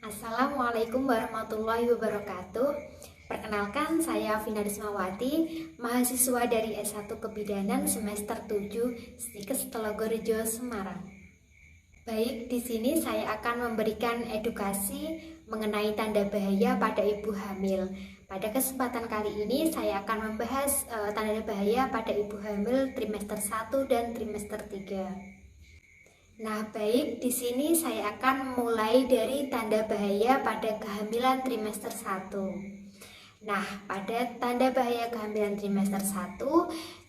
Assalamualaikum warahmatullahi wabarakatuh. Perkenalkan, saya Vina Rismawati, mahasiswa dari S1 Kebidanan semester 7 Stikes Telogorejo, Semarang. Baik, di sini saya akan memberikan edukasi mengenai tanda bahaya pada ibu hamil. Pada kesempatan kali ini saya akan membahas tanda bahaya pada ibu hamil trimester 1 dan trimester 3. Nah, baik, di sini saya akan mulai dari tanda bahaya pada kehamilan trimester 1. Nah, pada tanda bahaya kehamilan trimester 1,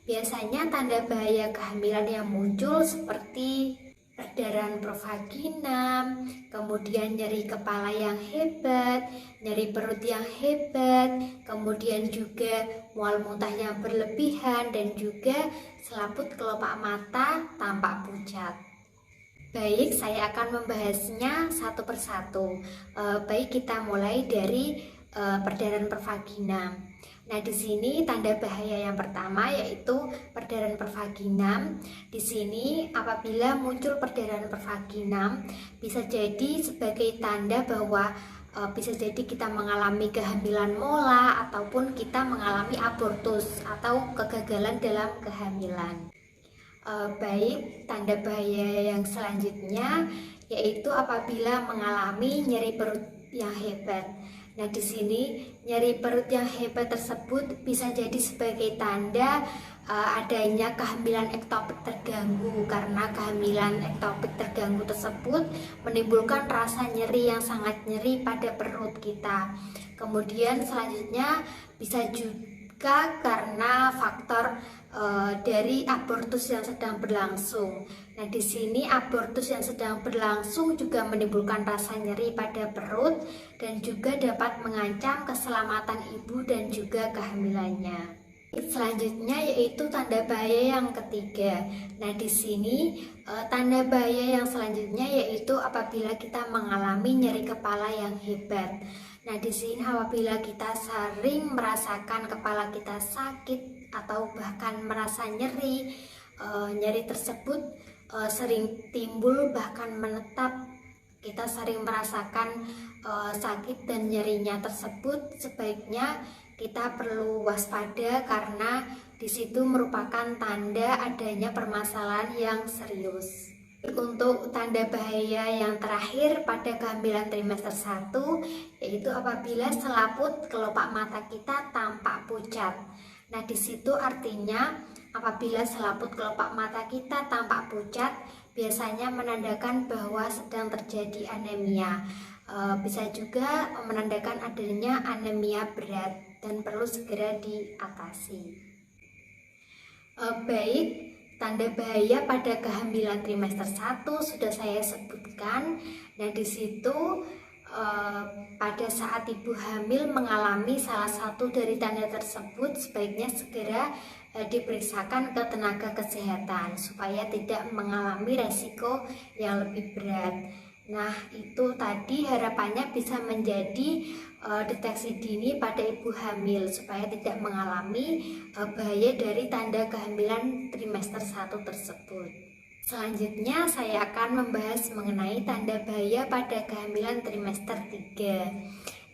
biasanya tanda bahaya kehamilan yang muncul seperti perdarahan provaginam, kemudian nyeri kepala yang hebat, nyeri perut yang hebat, kemudian juga mual muntah yang berlebihan, dan juga selaput kelopak mata tampak pucat. Baik, saya akan membahasnya satu persatu. Baik, kita mulai dari perdarahan pervaginam. Nah, di sini tanda bahaya yang pertama yaitu perdarahan pervaginam. Di sini apabila muncul perdarahan pervaginam bisa jadi sebagai tanda bahwa bisa jadi kita mengalami kehamilan mola ataupun kita mengalami abortus atau kegagalan dalam kehamilan. Baik, tanda bahaya yang selanjutnya yaitu apabila mengalami nyeri perut yang hebat. Nah, di sini nyeri perut yang hebat tersebut bisa jadi sebagai tanda adanya kehamilan ektopik terganggu, karena kehamilan ektopik terganggu tersebut menimbulkan rasa nyeri yang sangat nyeri pada perut kita. Kemudian selanjutnya bisa juga karena faktor dari abortus yang sedang berlangsung. Nah, di sini abortus yang sedang berlangsung juga menimbulkan rasa nyeri pada perut dan juga dapat mengancam keselamatan ibu dan juga kehamilannya. Selanjutnya yaitu tanda bahaya yang ketiga. Nah, di sini tanda bahaya yang selanjutnya yaitu apabila kita mengalami nyeri kepala yang hebat. Nah, di sini apabila kita sering merasakan kepala kita sakit atau bahkan merasa nyeri, nyeri tersebut sering timbul bahkan menetap, kita sering merasakan sakit dan nyerinya tersebut, sebaiknya kita perlu waspada karena di situ merupakan tanda adanya permasalahan yang serius. Untuk tanda bahaya yang terakhir pada kehamilan trimester 1 yaitu apabila selaput kelopak mata kita tampak pucat. Nah, di situ artinya apabila selaput kelopak mata kita tampak pucat biasanya menandakan bahwa sedang terjadi anemia. Bisa juga menandakan adanya anemia berat dan perlu segera diatasi. Baik, tanda bahaya pada kehamilan trimester 1 sudah saya sebutkan. Nah, di situ pada saat ibu hamil mengalami salah satu dari tanda tersebut, sebaiknya segera diperiksakan ke tenaga kesehatan supaya tidak mengalami resiko yang lebih berat. Nah, itu tadi harapannya bisa menjadi deteksi dini pada ibu hamil supaya tidak mengalami bahaya dari tanda kehamilan trimester 1 tersebut. Selanjutnya saya akan membahas mengenai tanda bahaya pada kehamilan trimester 3.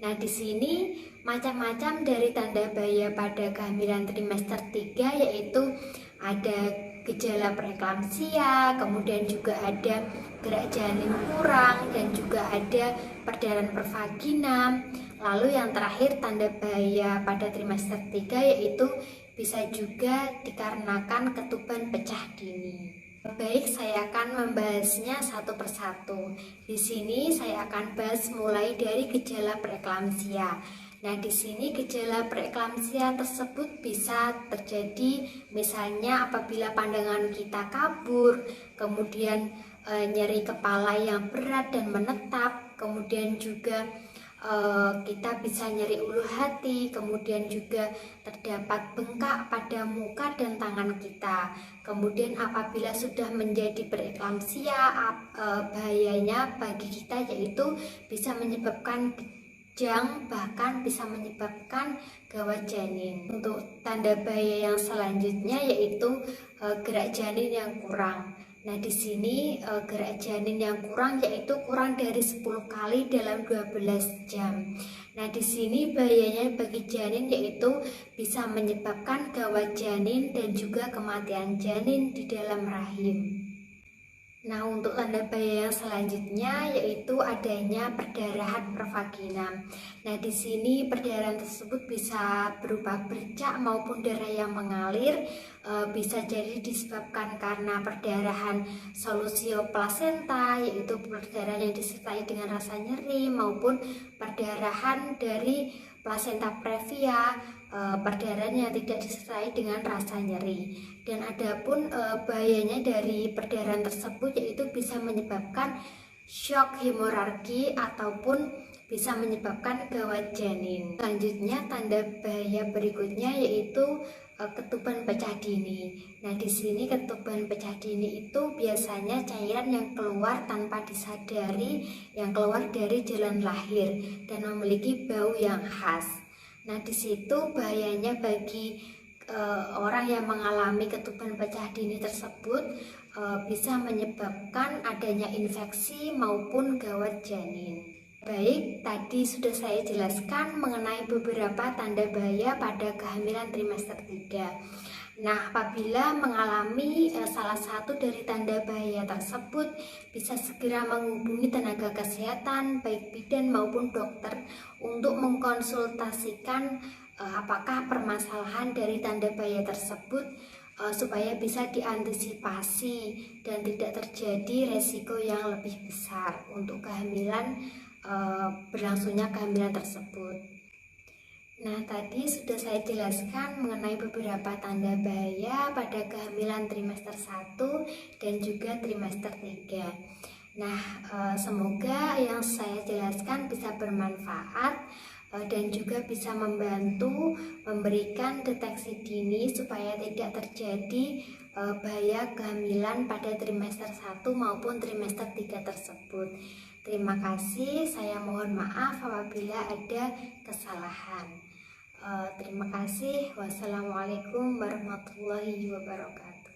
Nah, di sini macam-macam dari tanda bahaya pada kehamilan trimester 3 yaitu ada gejala preeklamsia, kemudian juga ada gerak janin kurang, dan juga ada perdarahan pervaginam. Lalu yang terakhir tanda bahaya pada trimester 3 yaitu bisa juga dikarenakan ketuban pecah dini. Baik, saya akan membahasnya satu persatu. Di sini saya akan bahas mulai dari gejala preeklamsia. Nah, di sini gejala preeklamsia tersebut bisa terjadi misalnya apabila pandangan kita kabur, kemudian nyeri kepala yang berat dan menetap, kemudian juga kita bisa nyeri ulu hati, kemudian juga terdapat bengkak pada muka dan tangan kita. Kemudian apabila sudah menjadi preeklamsia, bahayanya bagi kita yaitu bisa menyebabkan kejang, bahkan bisa menyebabkan gawat janin. Untuk tanda bahaya yang selanjutnya yaitu gerak janin yang kurang. Nah, di sini gerak janin yang kurang yaitu kurang dari 10 kali dalam 12 jam. Nah, di sini bahayanya bagi janin yaitu bisa menyebabkan gawat janin dan juga kematian janin di dalam rahim. Nah, untuk tanda bahaya yang selanjutnya yaitu adanya perdarahan pervaginam. Nah, di sini perdarahan tersebut bisa berupa bercak maupun darah yang mengalir, bisa jadi disebabkan karena perdarahan solusio plasenta, yaitu perdarahan yang disertai dengan rasa nyeri, maupun perdarahan dari plasenta previa, perdarahan yang tidak disertai dengan rasa nyeri. Dan adapun bahayanya dari perdarahan tersebut yaitu bisa menyebabkan shock hemoragi ataupun bisa menyebabkan gawat janin. Selanjutnya tanda bahaya berikutnya yaitu ketuban pecah dini. Nah, di sini ketuban pecah dini itu biasanya cairan yang keluar tanpa disadari, yang keluar dari jalan lahir dan memiliki bau yang khas. Nah, di situ bahayanya bagi orang yang mengalami ketuban pecah dini tersebut bisa menyebabkan adanya infeksi maupun gawat janin. Baik, tadi sudah saya jelaskan mengenai beberapa tanda bahaya pada kehamilan trimester 3. Nah, apabila mengalami salah satu dari tanda bahaya tersebut, bisa segera menghubungi tenaga kesehatan, baik bidan maupun dokter, untuk mengkonsultasikan apakah permasalahan dari tanda bahaya tersebut supaya bisa diantisipasi dan tidak terjadi resiko yang lebih besar untuk kehamilan, berlangsungnya kehamilan tersebut. Nah, tadi sudah saya jelaskan mengenai beberapa tanda bahaya pada kehamilan trimester 1 dan juga trimester 3. Nah, semoga yang saya jelaskan bisa bermanfaat dan juga bisa membantu memberikan deteksi dini supaya tidak terjadi bahaya kehamilan pada trimester 1 maupun trimester 3 tersebut. Terima kasih, saya mohon maaf apabila ada kesalahan. Terima kasih. Wassalamualaikum warahmatullahi wabarakatuh.